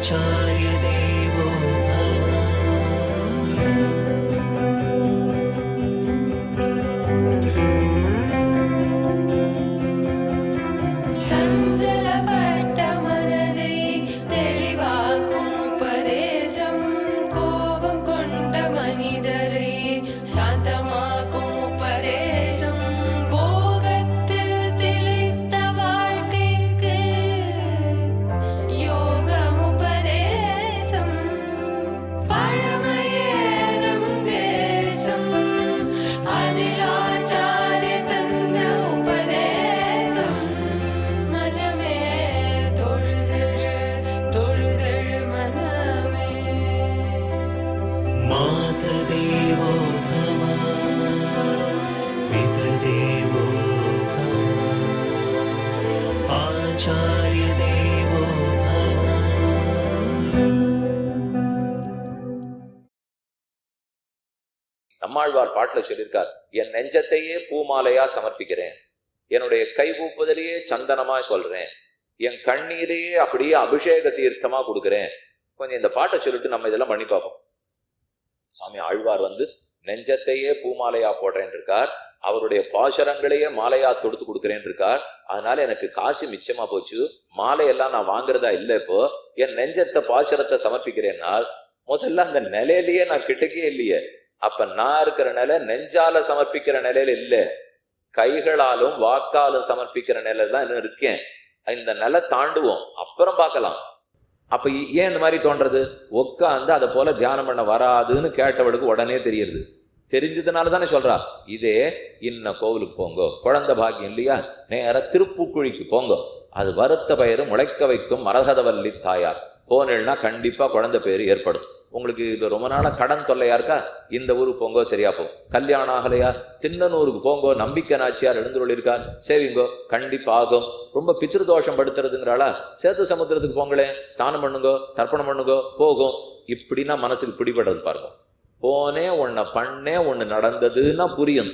आचार्य देवो मातृदेवो भव पितृदेवो भव आचार्य देवो भव. நம்மாழ்வார் பாட்டுல சொல்லியிருக்கார், என் நெஞ்சத்தையே பூமாலையா சமர்ப்பிக்கிறேன், என்னுடைய கைகூப்புதலையே சந்தனமா சொல்றேன், என் கண்ணீரையே அப்படியே அபிஷேக தீர்த்தமா கொடுக்குறேன். கொஞ்சம் இந்த பாட்டை சொல்லிட்டு நம்ம இதெல்லாம் பண்ணி பார்ப்போம். சுவாமி ஆழ்வார் நெஞ்சத்தையே பூமாலையா போடுறேன் இருக்கார், அவருடைய பாசரங்களையே மாலையா தொடுத்து கொடுக்குறேன் இருக்கார். அதனால எனக்கு காசு மிச்சமா போச்சு, மாலையெல்லாம் நான் வாங்குறதா இல்லை. இப்போ என் நெஞ்சத்தை பாசரத்தை சமர்ப்பிக்கிறேன்னால் முதல்ல அந்த நிலையிலேயே நான் கிட்டக்கே இல்லையே. அப்ப நான் இருக்கிற நிலை நெஞ்சால சமர்ப்பிக்கிற நிலையில இல்லை, கைகளாலும் வாக்காலும் சமர்ப்பிக்கிற நிலையில தான் இன்னும் இருக்கேன். இந்த நிலை தாண்டுவோம், அப்புறம் பார்க்கலாம். அப்ப ஏன் இந்த மாதிரி தோன்றது? உட்காந்து அதை போல தியானம் பண்ண வராதுன்னு கேட்டவளுக்கு உடனே தெரியுது. தெரிஞ்சதுனால தானே சொல்றா, இதே இன்ன கோவிலுக்கு போங்கோ, குழந்தை பாக்கியம் இல்லையா, நேர திருப்புக்குழிக்கு போங்கோ, அது வருத்த பயிரும் முளைக்க வைக்கும் மரகதவல்லி தாயார். போனேன்னா கண்டிப்பா குழந்தை பேரு ஏற்படும். உங்களுக்கு இது ரொம்ப நாளாக கடன் தொல்லையா இருக்கா, இந்த ஊருக்கு போங்கோ சரியா போகும். கல்யாணம் ஆகலையா, திண்ணனூருக்கு போங்கோ, நம்பிக்கை நாச்சியார் எழுந்துள்ளிருக்கார் சேவிங்கோ கண்டிப்பா ஆகும். ரொம்ப பித்ருதோஷம் படுத்துறதுங்கிறாளா, சேத்து சமுத்திரத்துக்கு போங்களே, ஸ்நானம் பண்ணுங்கோ, தர்ப்பணம் பண்ணுங்கோ, போகும். இப்படின்னா மனசுக்கு பிடிபடுறது பாருங்க. போனே ஒன்ன பண்ணே ஒன்று நடந்ததுன்னா புரியும்.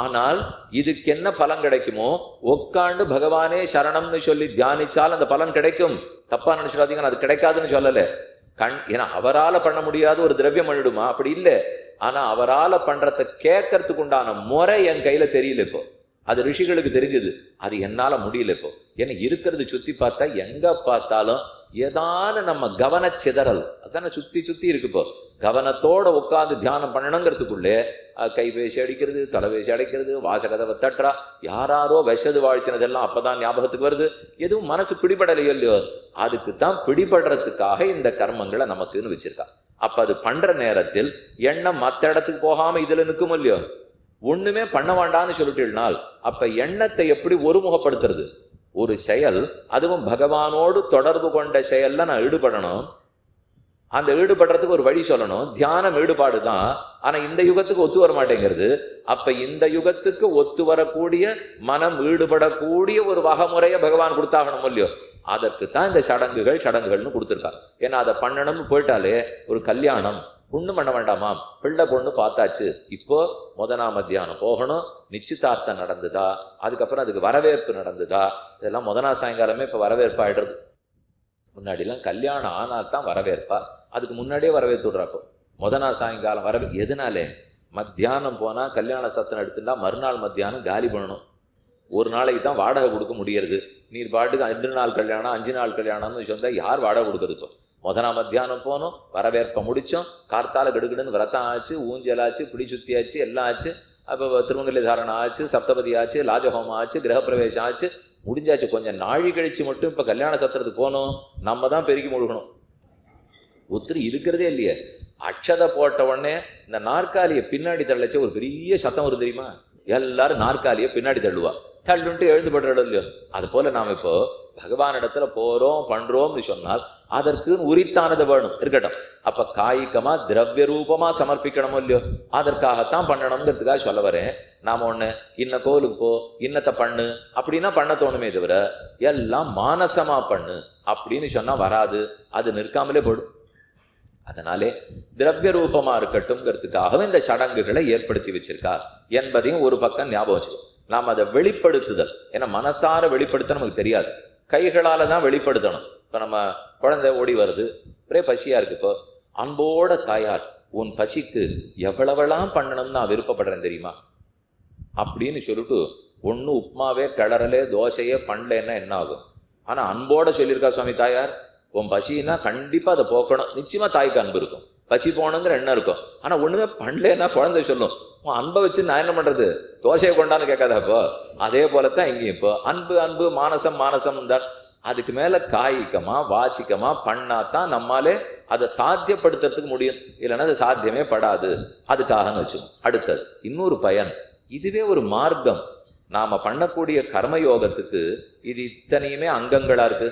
ஆனால் இதுக்கு என்ன பலன் கிடைக்குமோ, உட்காண்டு பகவானே சரணம்னு சொல்லி தியானிச்சால் அந்த பலன் கிடைக்கும். தப்பா நினைச்சிடாதீங்க, அது கிடைக்காதுன்னு சொல்லலை. ஏன்னா அவரால பண்ண முடியாத ஒரு திரவியம் பண்ணிடுமா, அப்படி இல்லை. ஆனா அவரால பண்றத கேட்கறதுக்கு உண்டான முறை என் கையில தெரியல. இப்போ அது ரிஷிகளுக்கு தெரிஞ்சது, அது என்னால முடியல. இப்போ ஏன்னா இருக்கிறது சுத்தி பார்த்தா எங்க பார்த்தாலும் ஏதான நம்ம கவன சிதறல் அதான சுத்தி சுத்தி இருக்கு. இப்போ கவனத்தோட உட்காந்து தியானம் பண்ணணுங்கிறதுக்குள்ளே கைபேசி அடிக்கிறது, தலைபேசி அடைக்கிறது, வாசகதவை தட்டுறா, யாராரோ விஷது வாழ்த்தினதெல்லாம் அப்பதான் ஞாபகத்துக்கு வருது. எதுவும் மனசு பிடிபடலையோ இல்லையோ, அதுக்கு தான் பிடிபடுறதுக்காக இந்த கர்மங்களை நமக்குன்னு வச்சிருக்கா. அப்ப அது பண்ற நேரத்தில் எண்ணம் மற்ற இடத்துக்கு போகாம இதுல நிற்கும் இல்லையோ, ஒண்ணுமே பண்ண வேண்டான்னு சொல்லிட்டுனால் அப்ப எண்ணத்தை எப்படி ஒருமுகப்படுத்துறது? ஒரு செயல், அதுவும் பகவானோடு தொடர்பு கொண்ட செயல்ல நான் ஈடுபடணும். அந்த ஈடுபடுறதுக்கு ஒரு வழி சொல்லணும். தியானம் ஈடுபாடு தான், ஆனா இந்த யுகத்துக்கு ஒத்து வர மாட்டேங்கிறது. அப்ப இந்த யுகத்துக்கு ஒத்து வரக்கூடிய மனம் ஈடுபடக்கூடிய ஒரு வகைமுறையை பகவான் கொடுத்தாகணும் இல்லையோ. அதற்கு தான் இந்த சடங்குகள்னு கொடுத்துருக்காங்க. ஏன்னா அதை பண்ணணும்னு போயிட்டாலே, ஒரு கல்யாணம் ஒன்றும் பண்ண வேண்டாமாம், பிள்ளை பொண்ணு பார்த்தாச்சு, இப்போ மத்தியானம் போகணும், நிச்சயதார்த்தம் நடந்துதா, அதுக்கப்புறம் அதுக்கு வரவேற்பு நடந்துதா, இதெல்லாம் சாயங்காலமே இப்போ வரவேற்பு ஆயிடுறது. முன்னாடிலாம் கல்யாணம் ஆனால் தான் வரவேற்பா, அதுக்கு முன்னாடியே வரவேற்று விட்றாப்போ சாயங்காலம் எதனாலே மத்தியானம் போனால் கல்யாண சத்தம் எடுத்துட்டா மறுநாள் மத்தியானம் காலி பண்ணணும். ஒரு நாளைக்கு தான் வாடகை கொடுக்க முடியறது. நீர் பாட்டுக்கு 2 நாள் கல்யாணம் 5 நாள் கல்யாணம்னு சொன்னால் யார் வாடகை கொடுக்குறது? மத்தியானம் போனோம், வரவேற்பை முடித்தோம், கார்த்தால கெடுக்கடுன்னு விரதம் ஆச்சு, ஊஞ்சலாச்சு, பிடி சுத்தியாச்சு, எல்லாம் ஆச்சு. அப்போ திருமங்கலி தாரணம் ஆச்சு, சப்தபதி ஆச்சு, லாஜஹோமம் ஆச்சு, கிரகப்பிரவேசம் ஆச்சு, முடிஞ்சாச்சு. கொஞ்சம் நாழி கழிச்சு மட்டும் இப்போ கல்யாண சத்திரத்துக்கு போகணும், நம்ம தான் பெருக்கி முழுகணும். ஒருத்தர் இருக்கிறதே இல்லையே. அக்ஷதை போட்ட உடனே இந்த நாற்காலியை பின்னாடி தள்ளச்சே ஒரு பெரிய சத்தம் வரும் தெரியுமா? எல்லாரும் நாற்காலியை பின்னாடி தள்ளுவா, தள்ளுன்ட்டு எழுந்து படுற இடம் இல்லையோ. அது போல நாம் இப்போ பகவான் இடத்துல போறோம் பண்றோம்னு சொன்னால் அதற்குன்னு உரித்தானது வேணும் இருக்கட்டும். அப்ப காய்கமா திரவிய ரூபமா சமர்ப்பிக்கணுமோ இல்லையோ, அதற்காகத்தான் பண்ணணுங்கிறதுக்காக சொல்ல வரேன். நாம ஒண்ணு இன்ன கோவிலுக்கு போ, இன்னத்தை பண்ணு அப்படின்னா பண்ண தோணுமே தவிர எல்லாம் மானசமா பண்ணு அப்படின்னு சொன்னா வராது, அது நிற்காமலே போடும். அதனாலே திரவிய ரூபமா இருக்கட்டும்ங்கிறதுக்காகவே இந்த சடங்குகளை ஏற்படுத்தி வச்சிருக்கா என்பதையும் ஒரு பக்கம் ஞாபகம் வச்சுக்கோ. நாம் அதை வெளிப்படுத்துதல், ஏன்னா மனசார வெளிப்படுத்த நமக்கு தெரியாது, கைகளால தான் வெளிப்படுத்தணும். இப்போ நம்ம குழந்தை ஓடி வருது, ஒரே பசியாக இருக்கு. இப்போ அன்போட தாயார் உன் பசிக்கு எவ்வளவெல்லாம் பண்ணணும்னு நான் விருப்பப்படுறேன் தெரியுமா அப்படின்னு சொல்லிட்டு ஒன்று உப்புமாவே கிளறலே தோசையே பண்ணலன்னா என்ன ஆகும்? ஆனால் அன்போட சொல்லியிருக்கா சுவாமி தாயார், உன் பசின்னா கண்டிப்பாக அதை போக்கணும். நிச்சயமாக தாய்க்கு அன்பு இருக்கும், பசி போகணுங்கிற எண்ணம் இருக்கும். ஆனால் ஒன்றுமே பண்ணலன்னா குழந்தை சொல்லும், உன் அன்பை வச்சு நான் என்ன பண்ணுறது, தோசையை கொண்டான்னு கேட்காதா? இப்போ அதே போலத்தான் இங்கேயும் இப்போ அன்பு அன்பு மானசம் மானசம் தான். அதுக்கு மேலே காய்கமா வாச்சிக்கமா பண்ணாதான் நம்மாலே அதை சாத்தியப்படுத்துறதுக்கு முடியும், இல்லைன்னா அது சாத்தியமே படாது. அதுக்காகன்னு வச்சுக்கணும். அடுத்தது இன்னொரு பயன், இதுவே ஒரு மார்க்கம். நாம் பண்ணக்கூடிய கர்மயோகத்துக்கு இது இத்தனையுமே அங்கங்களாக இருக்கு.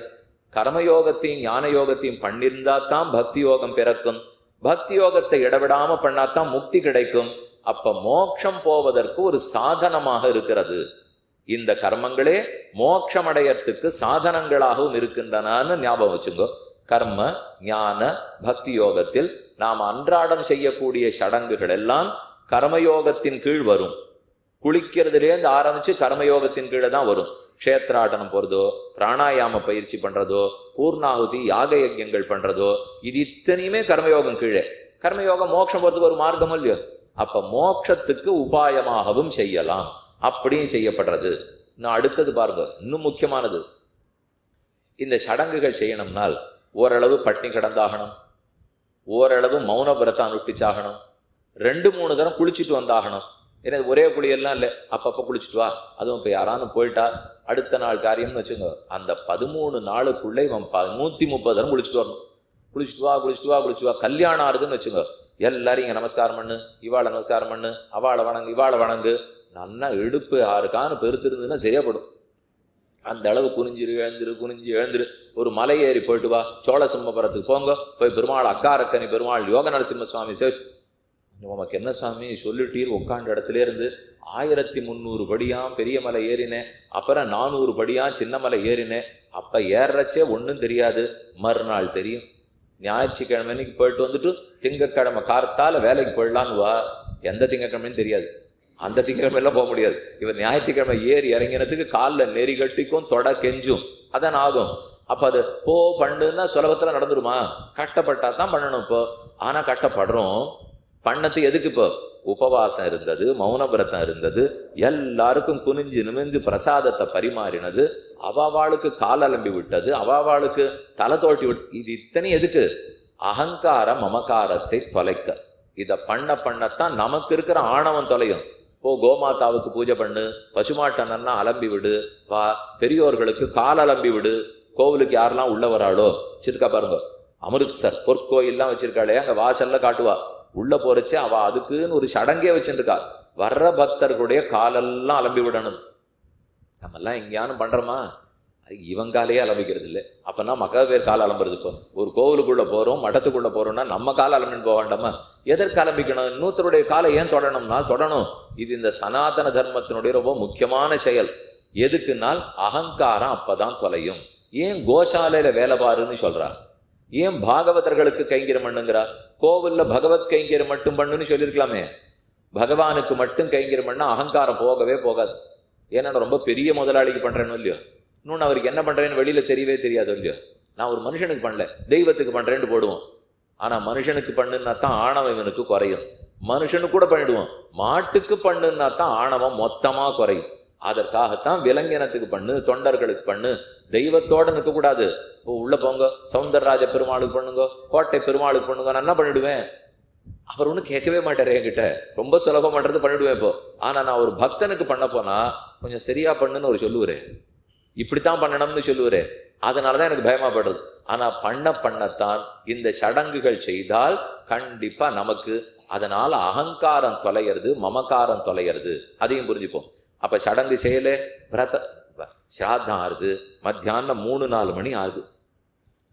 கர்மயோகத்தையும் ஞான யோகத்தையும் பண்ணியிருந்தா தான் பக்தி யோகம் பிறக்கும். பக்தி யோகத்தை இடவிடாம பண்ணாதான் முக்தி கிடைக்கும். அப்ப மோட்சம் போவதற்கு ஒரு சாதனமாக இருக்கிறது. இந்த கர்மங்களே மோட்சம் அடையறதுக்கு சாதனங்களாகவும் இருக்கின்றனன்னு ஞாபகம் வச்சுங்கோ. கர்ம ஞான பக்தி யோகத்தில் நாம் அன்றாடம் செய்யக்கூடிய சடங்குகள் எல்லாம் கர்மயோகத்தின் கீழ் வரும். குளிக்கிறதுலேருந்து ஆரம்பிச்சு கர்மயோகத்தின் கீழே தான் வரும். க்ஷேத்ராடனம் போகிறதோ, பிராணாயாம பயிற்சி பண்ணுறதோ, பூர்ணாகுதி யாக யஜ்யங்கள் பண்ணுறதோ, இது இத்தனையுமே கர்மயோகம் கீழே. கர்மயோகம் மோட்சம் போகிறதுக்கு ஒரு மார்க்கம் இல்லையோ? அப்போ மோட்சத்துக்கு உபாயமாகவும் செய்யலாம், அப்படியும் செய்யப்படுறது. இன்னும் அடுத்தது பாருங்க, இன்னும் முக்கியமானது, இந்த சடங்குகள் செய்யணும்னால் ஓரளவு பட்டினி கிடந்தாகணும், ஓரளவு மௌன விரதம் அனுஷ்டிச்சாகணும், 2-3 தரம் குளிச்சுட்டு வந்தாகணும். ஏன்னா ஒரே குளியெல்லாம் இல்லை, அப்பப்போ குளிச்சுட்டு வா. அதுவும் இப்போ யாரானு போயிட்டா அடுத்த நாள் காரியம்னு வச்சுங்க, அந்த 13 நாளுக்குள்ளே இவன் 130 தரம் குளிச்சுட்டு வரணும். குளிச்சுட்டு வா குளிச்சுட்டு வா குளிச்சுட்டு வா. கல்யாணம் ஆறுதுன்னு வச்சுங்க, எல்லாரும் இங்கே நமஸ்காரம் பண்ணு, இவாளை நமஸ்காரம் பண்ணு, அவாளை வணங்கு, இவாளை வணங்கு. நல்லா இடுப்பு 6 கானு பெருத்திருந்ததுன்னா சரியாப்படும். அந்த அளவு குனிஞ்சிரு எழுந்துரு குனிஞ்சு எழுந்துரு. ஒரு மலை ஏறி போயிட்டு வா, சோழசிம்மபுரத்துக்கு போங்க, போய் பெருமாள் அக்காரக்கனி பெருமாள் யோக நரசிம்ம சுவாமி சேர். உமக்கு என்ன சுவாமி சொல்லிட்டீர், உட்காண்ட இடத்துல இருந்து 1300 படியாம் பெரிய மலை ஏறினேன், அப்புறம் 400 படியாம் சின்ன மலை ஏறினேன். அப்போ ஏறச்சே ஒன்றும் தெரியாது, மறுநாள் தெரியும். ஞாயிற்றுக்கிழமை அன்னைக்கு போயிட்டு வந்துட்டு திங்கக்கிழமை கார்த்தால வேலைக்கு போயிடலான்னு வா. எந்த திங்கக்கிழமைன்னு தெரியாது, அந்த திங்கக்கிழமையெல்லாம் போக முடியாது. இவர் ஞாயிற்றுக்கிழமை ஏறி இறங்கினதுக்கு காலில் நெறி கட்டிக்கும், தொட கெஞ்சும், அதான் ஆகும். அப்போ அது பண்ணுன்னா சுலபத்தில் நடந்துருமா? கஷ்டப்பட்டா தான் பண்ணணும் இப்போ. ஆனால் கஷ்டப்படுறோம். பண்ணது எதுக்கு? இப்போ உபவாசம் இருந்தது, மௌன விரதம் இருந்தது, எல்லாருக்கும் குனிஞ்சு நிமிஞ்சு பிரசாதத்தை பரிமாறினது, அவாவாளுக்கு காலலம்பி விட்டது, அவாவாளுக்கு தலை தோட்டி விட்டு. இது இத்தனை எதுக்கு? அகங்கார மமகாரத்தை தொலைக்க. இதை பண்ணத்தான் நமக்கு இருக்கிற ஆணவம் தொலையும். கோமாதாவுக்கு பூஜை பண்ணு, பசுமாட்டன்னா அலம்பி விடு, வா பெரியோர்களுக்கு கால் அலம்பி விடு. கோவிலுக்கு யாரெல்லாம் உள்ள வராளோ வச்சிருக்கா பாருங்க, அமிர்த்சர் பொற்கோயில்லாம் வச்சிருக்காளே, அங்கே வாசல்ல காட்டுவா. உள்ள போறச்சே அவ அதுக்குன்னு ஒரு சடங்கே வச்சுருக்கா. வர்ற பக்தர்களுடைய காலெல்லாம் அலம்பி விடணும். நம்மெல்லாம் எங்கேயானு பண்றோமா? இவங்காலேயே அலம்பிக்கிறது இல்லை. அப்போனா மக்கள் பேர் கால் அலம்புறது. இப்போ ஒரு கோவிலுக்குள்ளே போகிறோம், மட்டத்துக்குள்ளே போகிறோம்னா நம்ம காலை அலம்பின்னு போக வேண்டாமா? எதற்கு அலம்பிக்கணும்? இன்னொருத்தருடைய காலை ஏன் தொடணும்னா தொடணும். இது இந்த சனாதன தர்மத்தினுடைய ரொம்ப முக்கியமான செயல். எதுக்குன்னால் அகங்காரம் அப்பதான் தொலையும். ஏன் கோசாலையில் வேலை பாருன்னு சொல்றா? ஏன் பாகவதர்களுக்கு கைங்கரம் பண்ணுங்கிறா? கோவிலில் பகவத் கைங்கரம் மட்டும் பண்ணுன்னு சொல்லியிருக்கலாமே. பகவானுக்கு மட்டும் கைங்கரம் பண்ணால் அகங்காரம் போகவே போகாது. ஏன்னா நான் ரொம்ப பெரிய முதலாளிக்கு பண்ணுறேன்னு இல்லையோ, இன்னொன்று அவருக்கு என்ன பண்ணுறேன்னு வெளியில் தெரியவே தெரியாது இல்லையோ. நான் ஒரு மனுஷனுக்கு பண்ணல, தெய்வத்துக்கு பண்ணுறேன்னு போடுவோம். ஆனால் மனுஷனுக்கு பண்ணுன்னா தான் ஆணவம் இவனுக்கு குறையும். மனுஷனுக்கு கூட பண்ணிடுவோம். மாட்டுக்கு பண்ணுன்னா தான் ஆணவம் மொத்தமாக குறையும். அதற்காகத்தான் விலங்கினத்துக்கு பண்ணு, தொண்டர்களுக்கு பண்ணு, தெய்வத்தோடு நிற்கக்கூடாது. உள்ளே போங்க, சௌந்தரராஜ பெருமாளுக்கு பண்ணுங்க, கோட்டை பெருமாளுக்கு பண்ணுங்க, நான் என்ன பண்ணிடுவேன்? அவர் ஒன்றும் கேட்கவே மாட்டார் என்கிட்ட. ரொம்ப சுலபம் பண்ணுறது பண்ணிடுவேன் இப்போ. ஆனால் நான் ஒரு பக்தனுக்கு பண்ண போனால் கொஞ்சம் சரியா பண்ணுன்னு ஒரு சொல்லுவார், இப்படித்தான் பண்ணணும்னு சொல்லுவார். அதனால தான் எனக்கு பயமாப்படுறது. ஆனால் பண்ணத்தான் இந்த சடங்குகள் செய்தால் கண்டிப்பாக நமக்கு அதனால் அகங்காரம் தொலைகிறது, மமக்காரம் தொலைகிறது. அதையும் புரிஞ்சுப்போம். அப்போ சடங்கு செய்யலை, விரத சிராதம் ஆறுது, மத்தியானம் 3-4 மணி ஆகுது,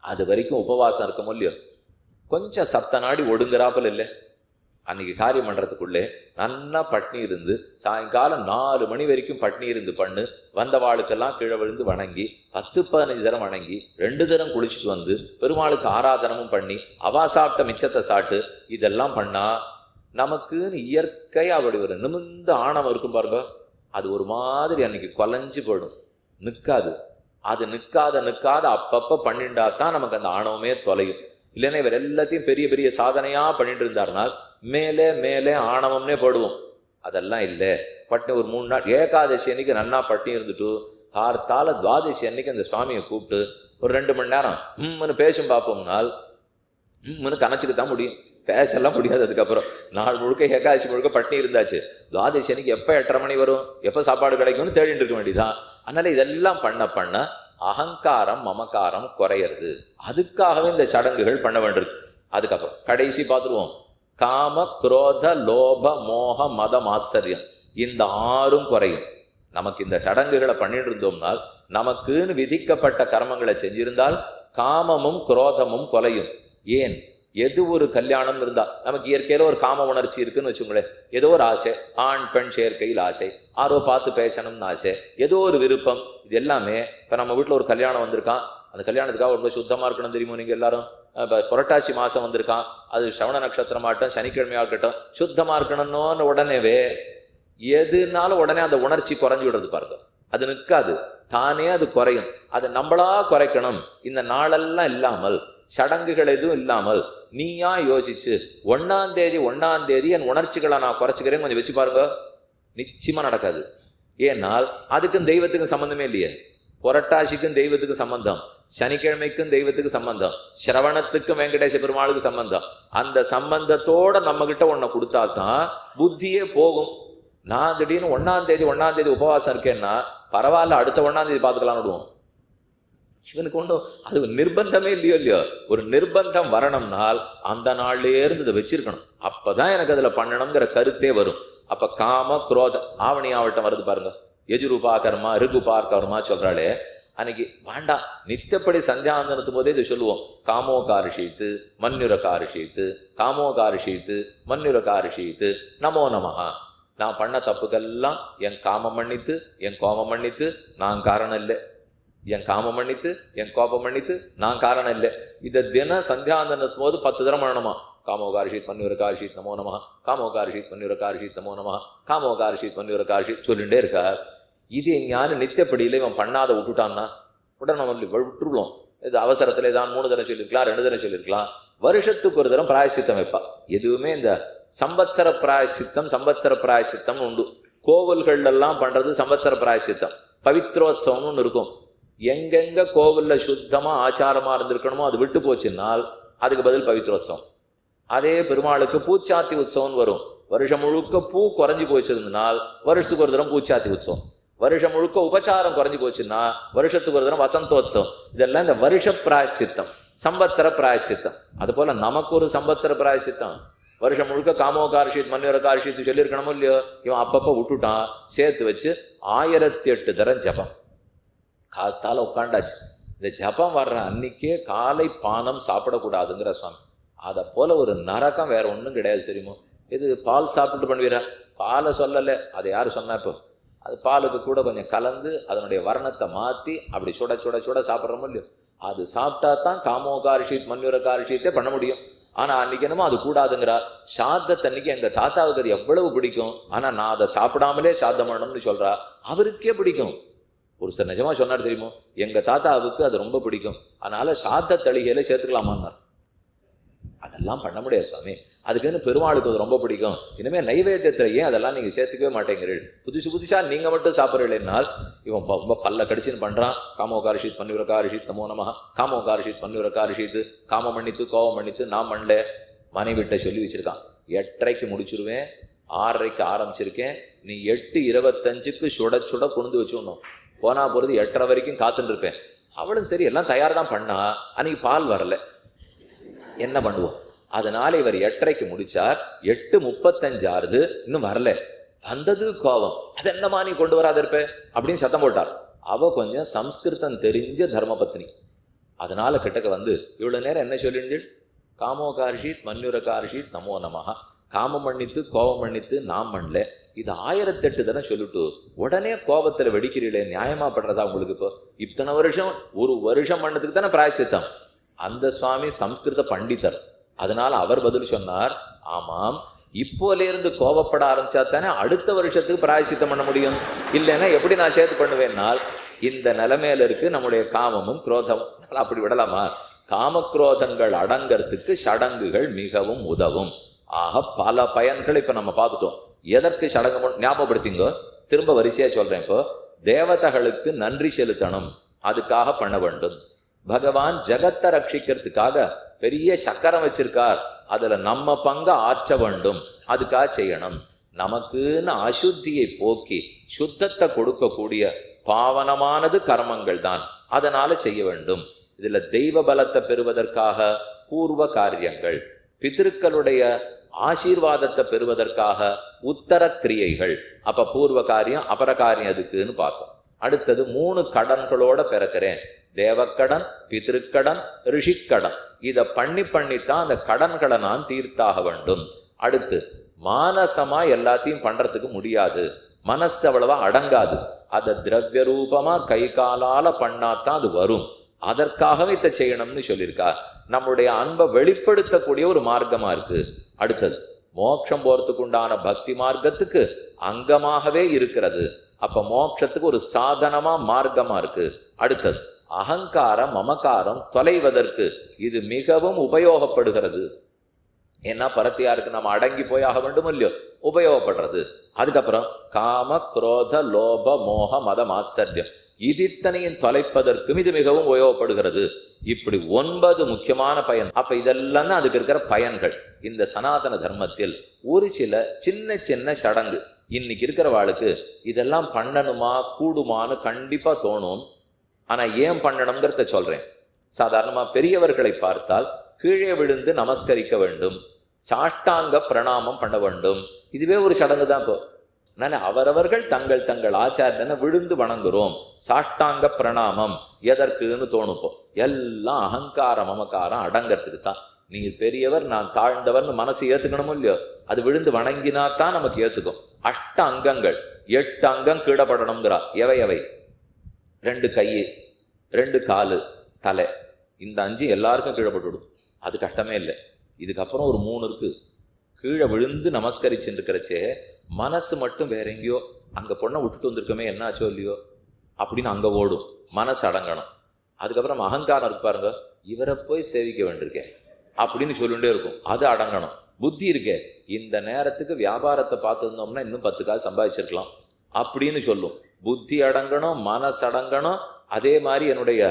அது வரைக்கும் உபவாசம் இருக்க முடியும். கொஞ்சம் சப்த நாடி ஒடுங்குறாப்பில் இல்லை. அன்னைக்கு காரியம் பண்ணுறதுக்குள்ளே நல்லா பட்னி இருந்து சாயங்காலம் 4 மணி வரைக்கும் பட்னி இருந்து பண்ணு. வந்த வாளுக்கெல்லாம் கீழே விழுந்து வணங்கி 10-15 தரம் வணங்கி 2 தரம் குளிச்சுட்டு வந்து பெருமாளுக்கு ஆராதனமும் பண்ணி அவா சாப்பிட்ட மிச்சத்தை சாப்பிட்டு இதெல்லாம் பண்ணால் நமக்குன்னு இயற்கையாக அப்படி ஒரு நிமிர்ந்த ஆணவம் இருக்கும் பாருங்க, அது ஒரு மாதிரி அன்னைக்கு கொலைஞ்சு போயிடும், நிற்காது. அது நிற்காத அப்பப்ப பண்ணிண்டா தான் நமக்கு அந்த ஆணவமே தொலையும். இல்லைன்னா இவர் எல்லாத்தையும் பெரிய பெரிய சாதனையா பண்ணிட்டு இருந்தாருனால் மேலே மேலே ஆணவம்னே போடுவோம். அதெல்லாம் இல்லை. பட்டினி ஒரு 3 நாள் ஏகாதசி அன்னைக்கு நன்னா பட்டினி இருந்துட்டு கார்த்தால துவாதசி அன்னைக்கு அந்த சுவாமியை கூப்பிட்டு ஒரு 2 மணி நேரம் பேசும் பார்ப்போம்னால் கணச்சுக்கு தான் முடியும், பேசலாம் முடியாது. அதுக்கப்புறம் நாள் முழுக்க ஏகாதசி முழுக்க பட்டினி இருந்தாச்சு. துவாதசி அன்னைக்கு எப்போ 8:30 மணி வரும், எப்போ சாப்பாடு கிடைக்கும்னு தேடிட்டு இருக்க வேண்டியதான். அதனால இதெல்லாம் பண்ண அகங்காரம் மமக்காரம் குறையிறது. அதுக்காகவே இந்த சடங்குகள் பண்ண வேண்டியிருக்கு. அதுக்கப்புறம் கடைசி பார்த்துருவோம். காம குரோத லோப மோக மத மாத்சரியம், இந்த 6ம் குறையும். நமக்கு இந்த சடங்குகளை பண்ணிட்டு இருந்தோம்னால், நமக்குன்னு விதிக்கப்பட்ட கர்மங்களை செஞ்சிருந்தால் காமமும் குரோதமும் குறையும். ஏன்? எது ஒரு கல்யாணம் இருந்தால் நமக்கு இயற்கையில ஒரு காம உணர்ச்சி இருக்குன்னு வச்சுங்களேன். ஏதோ ஒரு ஆசை, ஆண் பெண் சேர்க்கையில் ஆசை, ஆரோ பார்த்து பேசணும்னு ஆசை, ஏதோ ஒரு விருப்பம். இது எல்லாமே இப்போ நம்ம வீட்டில் ஒரு கல்யாணம் வந்திருக்கான், அந்த கல்யாணத்துக்காக ரொம்ப சுத்தமாக இருக்கணும் தெரியுமோ நீங்கள் எல்லாரும். இப்போ புரட்டாசி மாதம் வந்திருக்கான், அது சிரவண நட்சத்திரமாகட்டும் சனிக்கிழமையாக இருக்கட்டும், சுத்தமாக இருக்கணும்னு உடனேவே எதுனாலும் உடனே அந்த உணர்ச்சி குறைஞ்சி விடுறது பாருங்க. அது நிற்காது, தானே அது குறையும். அது நம்மளா குறைக்கணும். இந்த நாளெல்லாம் இல்லாமல், சடங்குகள் எதுவும் இல்லாமல் நீயா யோசிச்சு 1ஆம் தேதி என் உணர்ச்சிகளை நான் குறைச்சிக்கிறேன் கொஞ்சம் வச்சு பாருங்க, நிச்சயமா நடக்காது. ஏன்னால் அதுக்கும் தெய்வத்துக்கும் சம்பந்தமே இல்லையே. புரட்டாசிக்கும் தெய்வத்துக்கு சம்பந்தம், சனிக்கிழமைக்கும் தெய்வத்துக்கு சம்பந்தம், சிரவணத்துக்கும் வெங்கடேச பெருமாளுக்கு சம்பந்தம். அந்த சம்பந்தத்தோட நம்ம கிட்ட ஒன்ன கொடுத்தாதான் புத்தியே போகும். நான் திடீர்னு 1ஆம் தேதி உபவாசம் இருக்கேன்னா பரவாயில்ல, அடுத்த 1ஆம் தேதி பார்த்துக்கலாம்னு விடுவோம். இவனுக்கு ஒன்றும் அது நிர்பந்தமே இல்லையோ. ஒரு நிர்பந்தம் வரணும்னால் அந்த நாள்லயே இருந்து இதை வச்சிருக்கணும். அப்பதான் எனக்கு அதுல பண்ணணுங்கிற கருத்தே வரும். அப்ப காம குரோத ஆவணி ஆவட்டம் வருது பாருங்க. யஜுரூபா கர்மா ரிகுபா கர்மா சொல்றாளே, அன்னைக்கு வேண்டாம். நித்தப்படி சந்தியாந்தனத்தும் போதே இதை சொல்லுவோம். காமோகாரிஷீத்து மன்யுரகாரிஷீத்து, காமோகாரிஷீத்து மன்யுரகாரிஷீத்து நமோ நமஹா. நான் பண்ண தப்புக்கெல்லாம் என் காமம் மன்னித்து என் கோபம் மன்னித்து நான் காரணம் இல்லை, என் காமம் மன்னித்து என் கோபம் மன்னித்து நான் காரணம் இல்லை. இதை தின சந்தியாந்தனத்தும் போது 10 தரம் பண்ணணுமா. காமோகாரிஷீத் மன்யுரகாரிஷீத் நமோ நமஹா, காமோகாரிஷீத் மன்யுரகாரிஷீத் நமோ நமஹா, காமோகாரிஷீத் மன்யுரகாரிஷீத் சொல்லிகிட்டே இருக்கார். இது எங்கேயாரும் நித்தியப்படியில் இவன் பண்ணாத விட்டுட்டான்னா உடனே நம்ம விட்டுருவோம். இது அவசரத்தில் ஏதாவது 3 தரம் சொல்லியிருக்கலாம், 2 தரம் சொல்லியிருக்கலாம். வருஷத்துக்கு ஒரு தரம் பிராயசித்தம் வைப்பா. எதுவுமே இந்த சம்பத்சர பிராயசித்தம் உண்டு. கோவில்கள்லாம் பண்றது சம்பத்சர பிராயசித்தம். பவித்ரோத்சவம்னு ஒன்று இருக்கும். எங்கெங்க கோவில்ல சுத்தமா ஆச்சாரமா இருந்திருக்கணுமோ அது விட்டு போச்சுன்னால் அதுக்கு பதில் பவித்ரோத்சவம். அதே பெருமாளுக்கு பூச்சாத்தி உற்சவம்னு வரும். வருஷம் முழுக்க பூ குறைஞ்சி போச்சிருந்தனால் வருஷத்துக்கு ஒரு தரம் பூச்சாத்தி உற்சவம். வருஷம் முழுக்க உபச்சாரம் குறைஞ்சி போச்சுன்னா வருஷத்துக்கு ஒரு தரம் வசந்தோத்சவம். இதெல்லாம் இந்த வருஷ பிராயசித்தம், சம்பத்சர பிராயசித்தம். அது போல நமக்கு ஒரு சம்பத்சர பிராயசித்தம். வருஷம் முழுக்க காமோகாரிஷீத் மன்யுரகாரிஷீத் சொல்லியிருக்கணுமோ இல்லையோ, இவன் அப்பப்போ விட்டுட்டான். சேர்த்து வச்சு 1008 தரம் ஜபம். காத்தால உட்காண்டாச்சு. இந்த ஜபம் வர்ற அன்னைக்கே காலை பானம் சாப்பிடக்கூடாதுங்கிற சுவாமி. அதை போல ஒரு நரகம் வேற ஒன்றும் கிடையாது. சரிமோ, இது பால் சாப்பிட்டு பண்ணுவீரா? பாலை சொல்லலை, அதை யார் சொன்னா? இப்போ அது பாலுக்கு கூட கொஞ்சம் கலந்து அதனுடைய வர்ணத்தை மாற்றி அப்படி சுட சுட சுட சாப்பிட்றோமோ இல்லையோ, அது சாப்பிட்டா தான் காமோகாரிஷீத் மன்யுரகாரிஷீத்தே பண்ண முடியும். ஆனால் அன்றைக்கி என்னமோ அது கூடாதுங்கிறா. சாத்தத்தன்னைக்கு எங்கள் தாத்தாவுக்கு அது எவ்வளவு பிடிக்கும், ஆனால் நான் அதை சாப்பிடாமலே சாத்தம் பண்ணணும்னு சொல்கிறா. அவருக்கே பிடிக்கும். ஒரு சார் நிஜமாக சொன்னார் தெரியுமோ, எங்கள் தாத்தாவுக்கு அது ரொம்ப பிடிக்கும், அதனால் சாத்த தளிகையில் சேர்த்துக்கலாமான்னார். அதெல்லாம் பண்ண முடியாது சுவாமி, அதுக்குன்னு பெருமாளுக்கு அது ரொம்ப பிடிக்கும், இனிமேல் நைவேத்தியத்தில் ஏன் அதெல்லாம் நீங்கள் சேர்த்துக்கவே மாட்டேங்கிறீர்கள், புதுசாக நீங்கள் மட்டும் சாப்பிட்றீங்கன்னால் இவன் ரொம்ப பல்ல கடிச்சின்னு பண்ணுறான். காமோகாரிஷீத் மன்யுரகாரிஷீத் நமோ நமஹா, காமோகாரிஷீத் மன்யுரகாரிஷீத்து, காமம் மன்னித்து கோபம் மன்னித்து நான் பண்ணல. மனைவிட்ட சொல்லி வச்சுருக்கான், 8:30க்கு முடிச்சிருவேன், 6:30க்கு ஆரம்பிச்சிருக்கேன், நீ 8:25க்கு சுட சுட கொண்டு வச்சுடணும். போனால் போகிறது 8:30 வரைக்கும் காத்துன்னு இருப்பேன். அவளும் சரி எல்லாம் தயார் தான் பண்ணா, அன்றைக்கி பால் வரலை, என்ன பண்ணுவோம்? அதனால இவர் 8:30க்கு முடிச்சார். 8:35 ஆறுது, இன்னும் வரல. வந்தது கோபம், அது என்னமா நீ கொண்டு வராத இருப்ப அப்படின்னு சத்தம் போட்டார். அவ கொஞ்சம் சம்ஸ்கிருதம் தெரிஞ்ச தர்மபத்னி. அதனால கிட்டக்க வந்து இவ்வளவு நேரம் என்ன சொல்லிருந்தீள்? காமோகாரிஷீத் மன்யுரகாரிஷீத் நமோ நமஹா, காமம் மன்னித்து கோபம் மன்னித்து நாம் பண்ணல, இது 1008 தானே சொல்லிட்டு உடனே கோபத்துல வெடிக்கிறீங்களே, நியாயமா படுறதா உங்களுக்கு? இப்போ இத்தனை வருஷம் ஒரு வருஷம் பண்ணதுக்கு தானே பிராயச்சித்தம். அந்த சுவாமி சம்ஸ்கிருத பண்டிதர், அதனால அவர் பதில் சொன்னார், ஆமாம், இப்போலேருந்து கோபப்பட ஆரம்பிச்சா தானே அடுத்த வருஷத்துக்கு பிராயச்சித்தம் பண்ண முடியும், இல்லைன்னா எப்படி நான் சேர்த்து பண்ணுவேன்னால் இந்த நிலைமையில இருக்கு நம்முடைய காமமும் குரோதமும். அப்படி விடலாமா? காமக்ரோதங்கள் அடங்கிறதுக்கு சடங்குகள் மிகவும் உதவும். ஆக பல பயன்கள் இப்ப நம்ம பார்த்துட்டோம். எதற்கு சடங்கு ஞாபகப்படுத்திங்கோ, திரும்ப வரிசையா சொல்றேன். இப்போ தேவதைகளுக்கு நன்றி செலுத்தணும், அதுக்காக பண்ண வேண்டும். பகவான் ஜகத்தை ரட்சிக்கிறதுக்காக பெரிய சக்கரம் வச்சிருக்கார், அதுல நம்ம பங்க ஆற்ற வேண்டும், அதுக்காக செய்யணும். நமக்குன்னு அசுத்தியை போக்கி சுத்தத்தை கொடுக்கக்கூடிய பாவனமானது கர்மங்கள் தான், அதனால செய்ய வேண்டும். இதுல தெய்வ பலத்தை பெறுவதற்காக பூர்வ காரியங்கள், பிதர்களுடைய ஆசீர்வாதத்தை பெறுவதற்காக உத்தர கிரியைகள். அப்ப பூர்வ காரியம் அபர காரியம் எதுக்குன்னு பார்த்தோம். அடுத்தது 3 கடன்களோட பிறக்கிறேன், தேவக்கடன், பிதிருக்கடன், ரிஷிக்கடன். இதை பண்ணித்தான் அந்த கடன்களை நான் தீர்த்தாக வேண்டும். அடுத்து மானசமா எல்லாத்தையும் பண்றதுக்கு முடியாது, மனசு அவ்வளவா அடங்காது. அதை திரவிய ரூபமா கை காலால பண்ணாதான் அது வரும். அதற்காகவே இதை செய்யணும்னு சொல்லியிருக்கா. நம்முடைய அன்பை வெளிப்படுத்தக்கூடிய ஒரு மார்க்கமா இருக்கு. அடுத்தது மோட்சம் போறதுக்கு உண்டான பக்தி மார்க்கத்துக்கு அங்கமாகவே இருக்கிறது. அப்ப மோட்சத்துக்கு ஒரு சாதனமா மார்க்கமா இருக்கு. அடுத்தது அகங்காரம் மமகாரம் தொலைவதற்கு இது மிகவும் உபயோகப்படுகிறது. ஏன்னா பரத்தியாருக்கு நம்ம அடங்கி போய் ஆக வேண்டும் இல்லையோ, உபயோகப்படுறது. அதுக்கப்புறம் காம குரோத லோப மோக மத மாத்சரியம், இது இத்தனையும் தொலைப்பதற்கும் இது மிகவும் உபயோகப்படுகிறது. இப்படி 9 முக்கியமான பயன். அப்ப இதெல்லாம் தான் அதுக்கு இருக்கிற பயன்கள். இந்த சனாதன தர்மத்தில் ஒரு சில சின்ன சின்ன சடங்கு இன்னைக்கு இருக்கிறவாளுக்கு இதெல்லாம் பண்ணணுமா கூடுமான்னு கண்டிப்பா தோணும். ஆனா ஏன் பண்ணணுங்கிறத சொல்றேன். சாதாரணமா பெரியவர்களை பார்த்தால் கீழே விழுந்து நமஸ்கரிக்க வேண்டும், சாஷ்டாங்க பிரணாமம் பண்ண வேண்டும். இதுவே ஒரு சடங்கு தான். இப்போ அதனால அவரவர்கள் தங்கள் தங்கள் ஆச்சாரியனை விழுந்து வணங்குறோம். சாஷ்டாங்க பிரணாமம் எதற்குன்னு தோணும். இப்போ எல்லாம் அகங்காரம் மமக்காரம் அடங்கிறதுக்கு தான். நீ பெரியவர் நான் தாழ்ந்தவர்னு மனசு ஏத்துக்கணும் இல்லையோ, அது விழுந்து வணங்கினா தான் நமக்கு ஏத்துக்கும். 8 அங்கங்கள் 8 அங்கம் கீழப்படணுங்கிறா. எவை? 2 கை, 2 காலு, தலை. இந்த 5 எல்லாருக்கும் கீழப்பட்டுவிடும், அது கஷ்டமே இல்லை. இதுக்கப்புறம் ஒரு 3 இருக்கு. கீழே விழுந்து நமஸ்கரிச்சுட்டு இருக்கிறச்சே மனசு மட்டும் வேற எங்கேயோ, அங்கே பொண்ணை விட்டுட்டு வந்திருக்கோமே என்னாச்சோ இல்லையோ அப்படின்னு அங்கே ஓடும், மனசு அடங்கணும். அதுக்கப்புறம் அகங்காரம் இருக்கு பாருங்க, இவரை போய் சேவிக்க வேண்டியிருக்கேன் அப்படின்னு சொல்லிகிட்டே இருக்கும், அது அடங்கணும். புத்தி இருக்கே, இந்த நேரத்துக்கு வியாபாரத்தை பார்த்துருந்தோம்னா இன்னும் 10 காசு சம்பாதிச்சிருக்கலாம் அப்படின்னு சொல்லும். புத்தி அடங்கணும், மனசு அடங்கணும். அதே மாதிரி என்னுடைய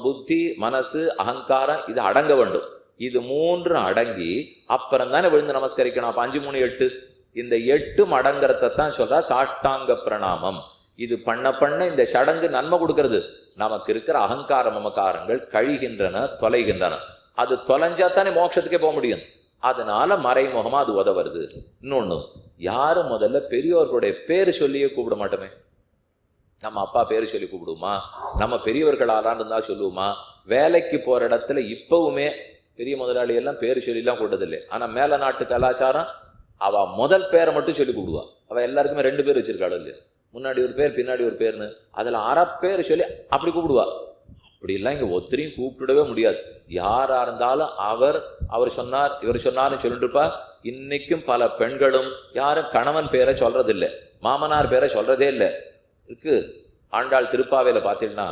புத்தி மனசு அகங்காரம் இது அடங்க வேண்டும். இது 3 அடங்கி அப்புறம் தானே விழுந்து நமஸ்கரிக்கணும். அப்போ 5 3 8, இந்த 8 அடங்கிறதான் சொல்றா சாஷ்டாங்க பிரணாமம். இது பண்ண இந்த சடங்கு நன்மை கொடுக்கறது. நமக்கு இருக்கிற அகங்கார மமகாரங்கள் கழிகின்றன, தொலைகின்றன. அது தொலைஞ்சாத்தானே மோட்சத்துக்கே போக முடியும். அதனால மறைமுகமா அது உதவுறது. இன்னொன்னு, யாரும் முதல்ல பெரியோர்களுடைய பேர் சொல்லியே கூப்பிட மாட்டோமே. நம்ம அப்பா பேர் சொல்லி கூப்பிடுவோமா? நம்ம பெரியவர்களாலான்னு இருந்தா சொல்லுவோமா? வேலைக்கு போற இடத்துல இப்பவுமே பெரிய முதலாளி எல்லாம் பேர் சொல்லிலாம் கூட்டதில்லை. ஆனா மேல நாட்டு கலாச்சாரம் அவ முதல் பேரை மட்டும் சொல்லி கூப்பிடுவா. அவ எல்லாருக்குமே 2 பேர் வச்சிருக்காள் இல்லையா, முன்னாடி ஒரு பேர் பின்னாடி ஒரு பேர்னு. அதுல அரை பேர் சொல்லி அப்படி கூப்பிடுவா. அப்படிலாம் இங்க ஒத்தரையும் கூப்பிடவே முடியாது. யாரா இருந்தாலும் அவர் சொன்னார் இவர் சொன்னார்னு சொல்லிட்டு இருப்பா. இன்னைக்கும் பல பெண்களும் யாரும் கணவன் பேரை சொல்றதில்லை, மாமனார் பேரை சொல்றதே இல்லை. இருக்கு ஆண்டாள் திருப்பாவையில பார்த்தீங்கன்னா,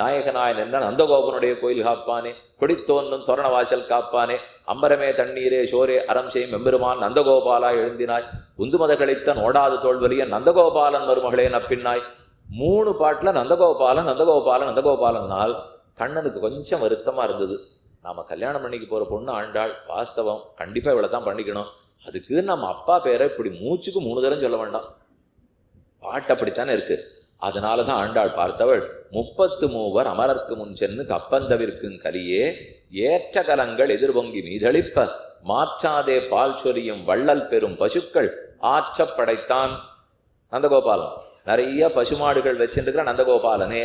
நாயகனாய் நின்ற நந்தகோபனுடைய கோயில் காப்பானே, கொடித்தோன்னும் தோரண வாசல் காப்பானே, அம்பரமே தண்ணீரே சோரே அறம் செய்யும் எம்பெருமான் நந்தகோபாலா எழுந்தினாய், உந்து மதகளித்தன் ஓடாது தோல்வலிய நந்தகோபாலன் மருமகளே நப்பின்னாய். 3 பாட்டுல நந்தகோபாலன் நந்தகோபாலன் நந்தகோபாலனால் கண்ணனுக்கு கொஞ்சம் வருத்தமா இருந்தது. நாம கல்யாணம் பண்ணிக்கு போற பொண்ணு ஆண்டாள், வாஸ்தவம் கண்டிப்பா இவ்வளவு தான் பண்ணிக்கணும். அதுக்கு நம்ம அப்பா பேரை இப்படி மூச்சுக்கு 3 தரம் சொல்ல வேண்டாம். பாட்டு அப்படித்தானே இருக்கு. அதனாலதான் ஆண்டாள் பார்த்தவள் 33 அமரர்க்கு முன் சென்று கப்பந்தவிற்கும் கலியே ஏற்ற கலங்கள் எதிர்பொங்கி மீதளிப்ப மாற்றாதே பால் சொரியும் வள்ளல் பெரும் பசுக்கள் ஆற்றப்படைத்தான். நந்தகோபாலன் நிறைய பசுமாடுகள் வச்சிருக்கிற நந்தகோபாலனே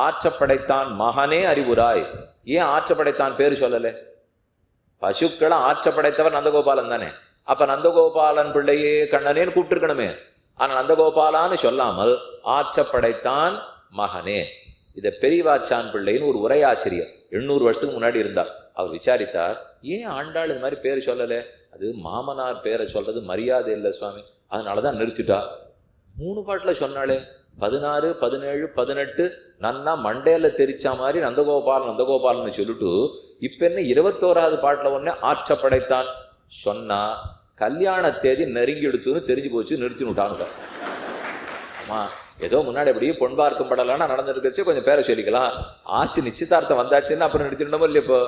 ஆற்றப்படைத்தான் மகனே அறிவுராய். ஏன் ஆற்றப்படைத்தான் பேரு சொல்லலை? பசுக்களை ஆற்றப்படைத்தவர் நந்தகோபாலன் தானே. அப்ப நந்தகோபாலன் பிள்ளையே கண்ணனேன்னு கூப்பிட்டுருக்கணுமே. ஆனா நந்தகோபாலான்னு சொல்லாமல் ஆற்றப்படைத்தான் மகனே. இதை பெரியவாச்சான் பிள்ளைன்னு ஒரு உரையாசிரியர் 800 வருஷத்துக்கு முன்னாடி இருந்தார். அவர் விசாரித்தார், ஏன் ஆண்டாள் இந்த மாதிரி பேர் சொல்லலை? அது மாமனார் பேரை சொல்றது மரியாதை இல்லை சுவாமி, அதனாலதான் நிறுத்திட்டா. 3 பாட்டுல சொன்னாலே 16, 17, 18 நன்னா மண்டையில தெரிச்சா மாதிரி நந்தகோபாலன்னு சொல்லிட்டு இப்ப என்ன 21வது பாட்டுல ஒன்னே ஆற்றப்படைத்தான் சொன்னா கல்யாண தேதி நெருங்கி எடுத்துன்னு தெரிஞ்சு போச்சு, நிறுத்தி விட்டாங்க. ஆமா, ஏதோ முன்னாடி அப்படியே பொன் பார்க்கும் படலாம்னா நடந்துருக்கச்சு கொஞ்சம் பேரை சொல்லிக்கலாம், ஆச்சு நிச்சயதார்த்தம் வந்தாச்சுன்னு அப்புறம் நிறுத்திடணுமோ இல்லையா? இப்போ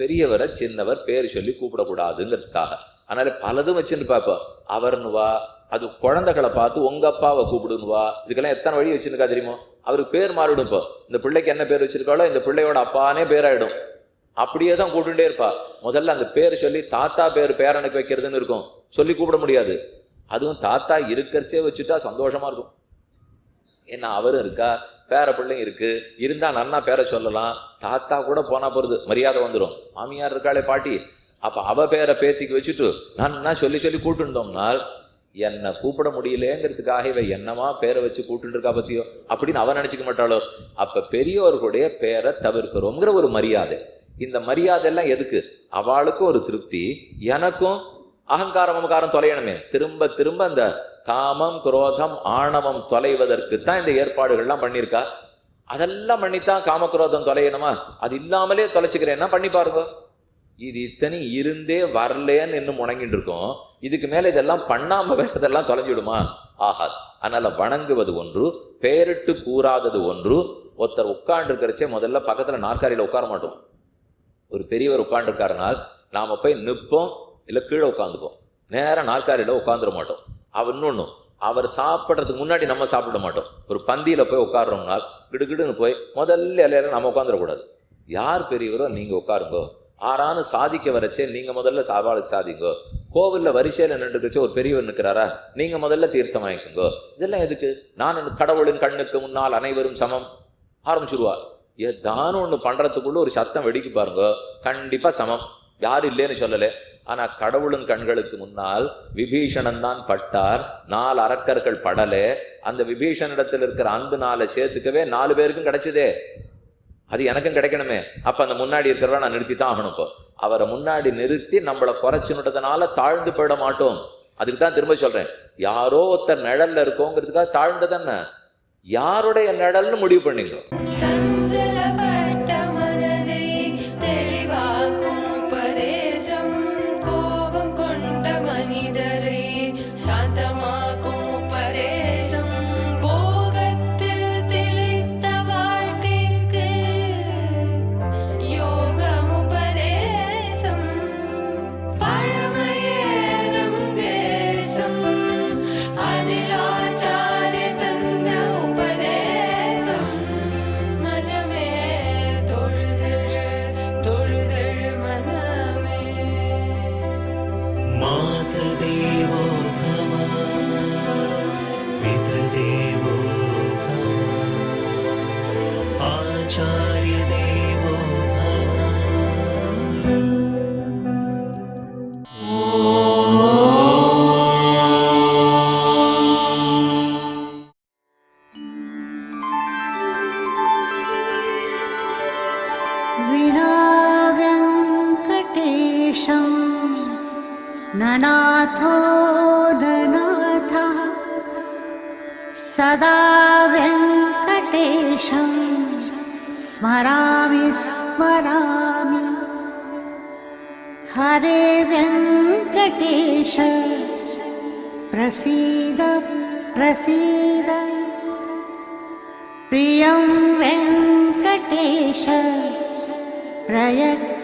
பெரியவரை சின்னவர் பேர் சொல்லி கூப்பிடக்கூடாதுங்கிறதுக்காக. அதனால பலதும் வச்சுன்னு பார்ப்போம். அவர்னுவா, அது குழந்தைகளை பார்த்து உங்க அப்பாவை கூப்பிடுனுவா, இதுக்கெல்லாம் எத்தனை வழி வச்சுருக்கா தெரியுமோ? அவருக்கு பேர் மாறிடும். இப்போ இந்த பிள்ளைக்கு என்ன பேர் வச்சிருக்காளோ இந்த பிள்ளையோட அப்பானே பேராயிடும். அப்படியே தான் கூப்பிட்டுட்டே இருப்பா. முதல்ல அந்த பேர் சொல்லி தாத்தா பேர் பேரனுக்கு வைக்கிறதுன்னு இருக்கும், சொல்லி கூப்பிட முடியாது. அதுவும் தாத்தா இருக்கிறச்சே வச்சுட்டா சந்தோஷமா இருக்கும். ஏன்னா அவரும் இருக்கா, பேர பிள்ளையும் இருக்கு, இருந்தா நன்னா பேரை சொல்லலாம். தாத்தா கூட போனா போறது, மரியாதை வந்துடும். மாமியார் இருக்காளே பாட்டி, அப்ப அவ பேரை பேத்திக்கு வச்சுட்டு நன்னா சொல்லி கூட்டுட்டோம்னால் என்னை கூப்பிட முடியலேங்கிறதுக்காக இவ என்னமா பேரை வச்சு கூட்டு இருக்கா பத்தியோ அப்படின்னு அவன் நினைச்சுக்க மாட்டாளோ? அப்ப பெரியோர்களுடைய பேரை தவிர்க்கிறோங்கிற ஒரு மரியாதை. இந்த மரியாதை எல்லாம் எதுக்கு? அவளுக்கும் ஒரு திருப்தி, எனக்கும் அகங்காரம் அமகாரம் தொலையணுமே. திரும்ப திரும்ப அந்த காமம் குரோதம் ஆணவம் தொலைவதற்கு தான் இந்த ஏற்பாடுகள்லாம் பண்ணியிருக்கா. அதெல்லாம் பண்ணித்தான் காமக்ரோதம் தொலையணுமா? அது இல்லாமலே தொலைச்சிக்கிறேன்னா பண்ணி பாருங்க. இது இத்தனை இருந்தே வரலேன்னு இன்னும் முணங்கிட்டு இருக்கோம். இதுக்கு மேல இதெல்லாம் பண்ணாம வேறதெல்லாம் தொலைஞ்சிடுமா? ஆகாது. அதனால வணங்குவது ஒன்று, பெயரிட்டு கூறாதது ஒன்று. ஒருத்தர் உட்கார்ந்து இருக்கிறச்சே முதல்ல பக்கத்துல நாற்காலியில உட்கார மாட்டோம். ஒரு பெரியவர் உட்காந்துருக்காருனால் நாம போய் நிற்போம், இல்லை கீழே உட்காந்துப்போம். நேரம் நாற்காலியில உட்காந்துட மாட்டோம். இன்னொன்னு, அவர் சாப்பிட்றதுக்கு முன்னாடி நம்ம சாப்பிட மாட்டோம். ஒரு பந்தியில போய் உட்காடுறோம்னால் கிடுகிடுன்னு போய் முதல்ல இலையில நம்ம உட்காந்துடக்கூடாது. யார் பெரியவரோ நீங்க உட்காருங்கோ, ஆறான்னு சாதிக்க வரச்சே நீங்க முதல்ல சாவாளுக்கு சாதிங்கோ. கோவில்ல வரிசையில நின்றுச்சு ஒரு பெரியவர் நிற்கிறாரா, நீங்க முதல்ல தீர்த்தம் வாங்கிக்கோங்கோ. இதெல்லாம் எதுக்கு? நான் கடவுளின் கண்ணுக்கு முன்னால் அனைவரும் சமம் ஆரம்பிச்சுடுவா. ஏதானும் ஒண்ணு பண்றதுக்குள்ள ஒரு சத்தம் வெடிக்கு பாருங்க, கண்டிப்பா சமம், யாரும் இல்லைன்னு சொல்லலை. ஆனா கடவுளின் கண்களுக்கு முன்னால் விபீஷணன் தான் பட்டார், 4 அரக்கர்கள் படலே. அந்த விபீஷணிடத்தில் இருக்கிற அன்பு 4 சேர்த்துக்கவே 4 பேருக்கும் கிடைச்சதே, அது எனக்கும் கிடைக்கணுமே. அப்ப அந்த முன்னாடி இருக்கிறவரை நான் நிறுத்தி தான் ஆகணும். இப்போ அவரை முன்னாடி நிறுத்தி நம்மளை குறைச்சுனுட்டதுனால தாழ்ந்து போயிட மாட்டோம். அதுக்கு தான் திரும்ப சொல்றேன், யாரோ ஒருத்தர் நிழல்ல இருக்கோங்கிறதுக்காக தாழ்ந்ததானே, யாருடைய நிழல்னு முடிவு பண்ணிங்க. ननाथो ननाथः सदा वेङ्कटेशं स्मरामि स्मरामि। हरे वेङ्कटेश प्रसीद प्रसीद, प्रियं वेङ्कटेश प्रयच्छ